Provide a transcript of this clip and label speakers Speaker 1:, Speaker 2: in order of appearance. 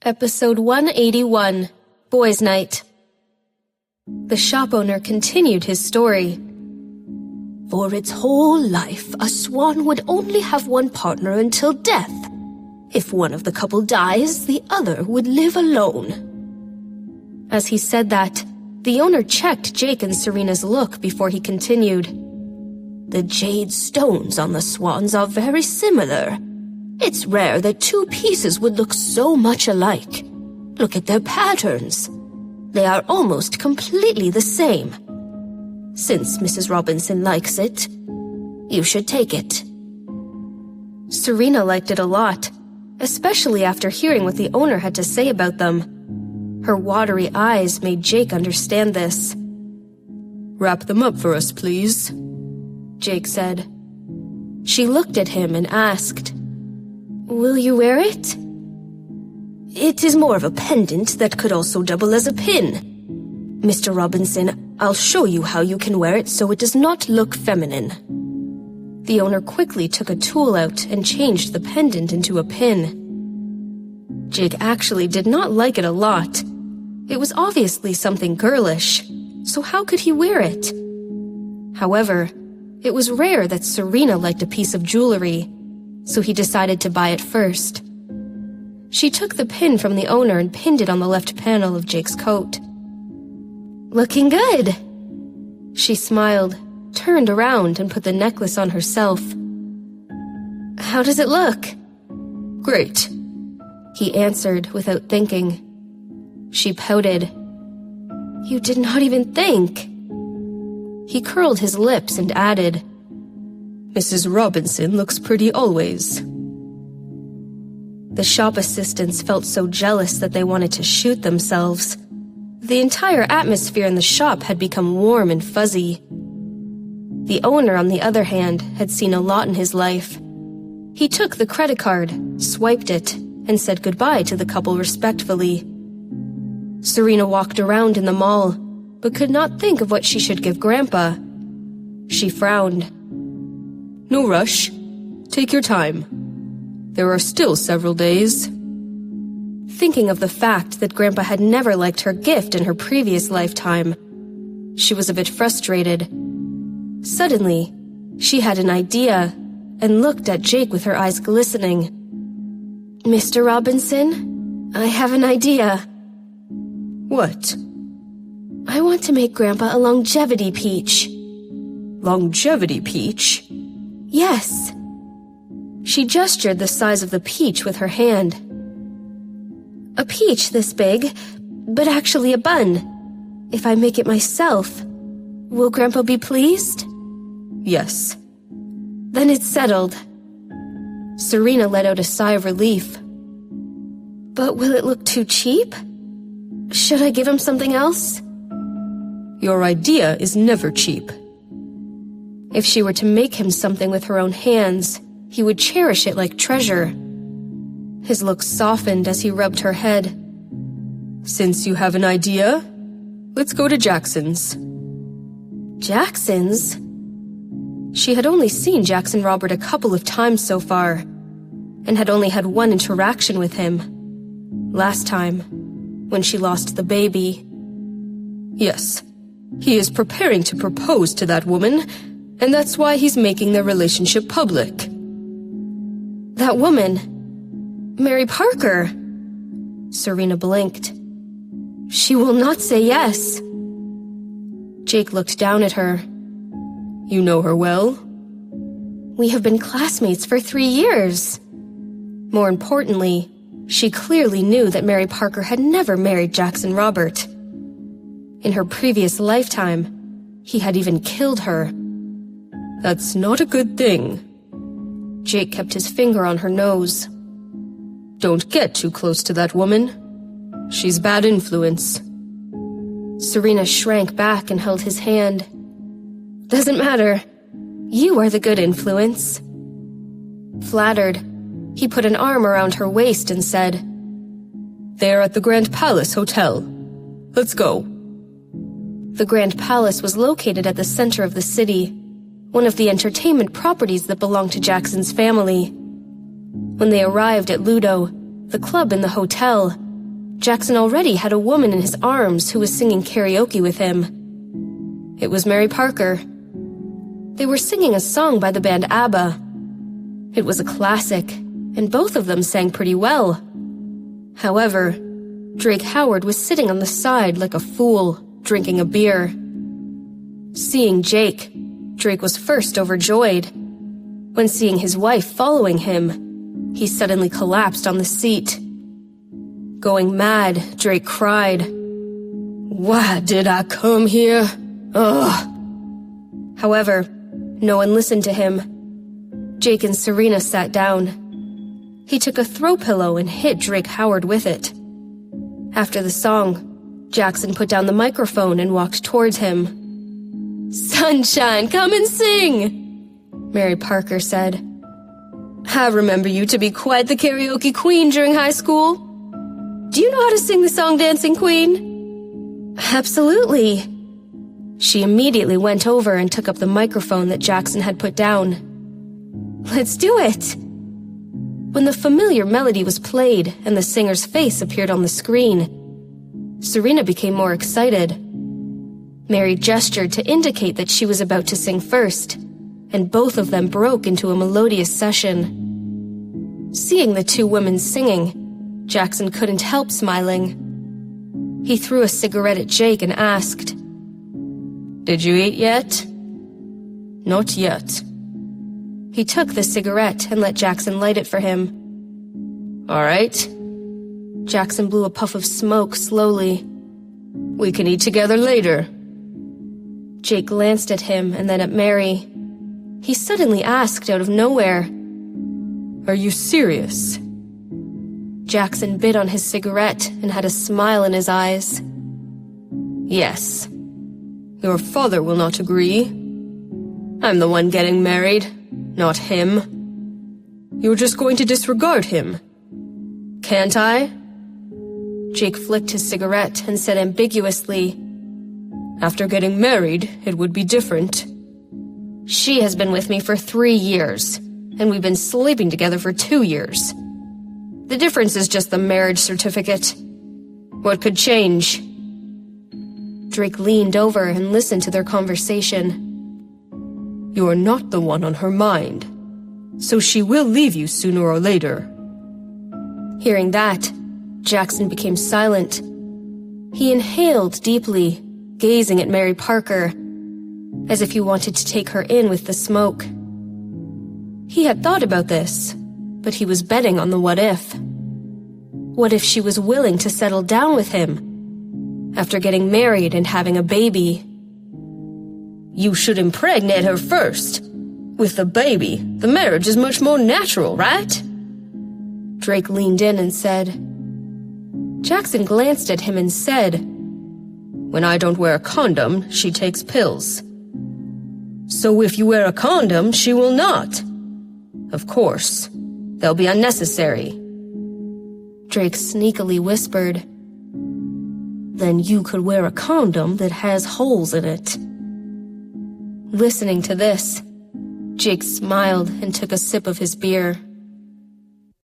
Speaker 1: Episode 181, Boys' Night. The shop owner continued his story.
Speaker 2: For its whole life, a swan would only have one partner until death. If one of the couple dies, the other would live alone.
Speaker 1: As he said that, the owner checked Jake and Serena's look before he continued.
Speaker 2: The jade stones on the swans are very similar. It's rare that two pieces would look so much alike. Look at their patterns. They are almost completely the same. Since Mrs. Robinson likes it, you should take it.
Speaker 1: Serena liked it a lot, especially after hearing what the owner had to say about them. Her watery eyes made Jake understand this.
Speaker 3: "Wrap them up for us, please,"
Speaker 1: Jake said. She looked at him and asked, "Will you wear it?"
Speaker 2: It is more of a pendant that could also double as a pin. Mr. Robinson, I'll show you how you can wear it so it does not look feminine.
Speaker 1: The owner quickly took a tool out and changed the pendant into a pin. Jake actually did not like it a lot. It was obviously something girlish, so how could he wear it? However, it was rare that Serena liked a piece of jewelry, so he decided to buy it first. She took the pin from the owner and pinned it on the left panel of Jake's coat. "Looking good!" She smiled, turned around, and put the necklace on herself. "How does it look?"
Speaker 3: "Great,"
Speaker 1: he answered without thinking. She pouted. "You did not even think." He curled his lips and added,
Speaker 3: "Mrs. Robinson looks pretty always."
Speaker 1: The shop assistants felt so jealous that they wanted to shoot themselves. The entire atmosphere in the shop had become warm and fuzzy. The owner, on the other hand, had seen a lot in his life. He took the credit card, swiped it, and said goodbye to the couple respectfully. Serena walked around in the mall, but could not think of what she should give Grandpa. She frowned.
Speaker 3: "No rush. Take your time. There are still several days."
Speaker 1: Thinking of the fact that Grandpa had never liked her gift in her previous lifetime, she was a bit frustrated. Suddenly, she had an idea and looked at Jake with her eyes glistening. "Mr. Robinson, I have an idea."
Speaker 3: "What?"
Speaker 1: "I want to make Grandpa a longevity peach."
Speaker 3: "Longevity peach?"
Speaker 1: "Yes." She gestured the size of the peach with her hand. "A peach this big, but actually a bun. If I make it myself, will Grandpa be pleased?"
Speaker 3: "Yes."
Speaker 1: "Then it's settled." Serena let out a sigh of relief. "But will it look too cheap? Should I give him something else?"
Speaker 3: "Your idea is never cheap."
Speaker 1: If she were to make him something with her own hands, he would cherish it like treasure. His look softened as he rubbed her head.
Speaker 3: "Since you have an idea, let's go to Jackson's."
Speaker 1: Jackson's? She had only seen Jackson Robert a couple of times so far, and had only had one interaction with him. Last time, when she lost the baby.
Speaker 3: "Yes, he is preparing to propose to that woman, and that's why he's making their relationship public."
Speaker 1: "That woman? Mary Parker?" Serena blinked. "She will not say yes." Jake looked down at her.
Speaker 3: "You know her well?"
Speaker 1: "We have been classmates for 3 years." More importantly, she clearly knew that Mary Parker had never married Jackson Robert. In her previous lifetime, he had even killed her.
Speaker 3: "That's not a good thing."
Speaker 1: Jake kept his finger on her nose.
Speaker 3: "Don't get too close to that woman. She's bad influence."
Speaker 1: Serena shrank back and held his hand. "Doesn't matter. You are the good influence." Flattered, he put an arm around her waist and said,
Speaker 3: "They're at the Grand Palace Hotel. Let's go."
Speaker 1: The Grand Palace was located at the center of the city, one of the entertainment properties that belonged to Jackson's family. When they arrived at Ludo, the club in the hotel, Jackson already had a woman in his arms who was singing karaoke with him. It was Mary Parker. They were singing a song by the band ABBA. It was a classic, and both of them sang pretty well. However, Drake Howard was sitting on the side like a fool, drinking a beer. Seeing Jake, Drake was first overjoyed. When seeing his wife following him, he suddenly collapsed on the seat. Going mad, Drake cried, "Why did I come here? Ugh!" However, no one listened to him. Jake and Serena sat down. He took a throw pillow and hit Drake Howard with it. After the song, Jackson put down the microphone and walked towards him. "Sunshine, come and sing," Mary Parker said. "I remember you to be quite the karaoke queen during high school. Do you know how to sing the song Dancing Queen?" "Absolutely." She immediately went over and took up the microphone that Jackson had put down. "Let's do it." When the familiar melody was played and the singer's face appeared on the screen, Serena became more excited. Mary gestured to indicate that she was about to sing first, and both of them broke into a melodious session. Seeing the two women singing, Jackson couldn't help smiling. He threw a cigarette at Jake and asked, "Did you eat yet?" "Not yet." He took the cigarette and let Jackson light it for him. "All right." Jackson blew a puff of smoke slowly. "We can eat together later." Jake glanced at him and then at Mary. He suddenly asked out of nowhere, "Are you serious?" Jackson bit on his cigarette and had a smile in his eyes. "Yes." "Your father will not agree. I'm the one getting married, not him. You're just going to disregard him. Can't I?" Jake flicked his cigarette and said ambiguously, "After getting married, it would be different." "She has been with me for 3 years, and we've been sleeping together for 2 years. The difference is just the marriage certificate. What could change?" Drake leaned over and listened to their conversation. "You're not the one on her mind, so she will leave you sooner or later." Hearing that, Jackson became silent. He inhaled deeply, gazing at Mary Parker, as if he wanted to take her in with the smoke. He had thought about this, but he was betting on the what if. What if she was willing to settle down with him after getting married and having a baby? "You should impregnate her first. With the baby, the marriage is much more natural, right?" Drake leaned in and said. Jackson glanced at him and said, "When I don't wear a condom, she takes pills. So if you wear a condom, she will not. Of course, they'll be unnecessary." Drake sneakily whispered, "Then you could wear a condom that has holes in it." Listening to this, Jake smiled and took a sip of his beer.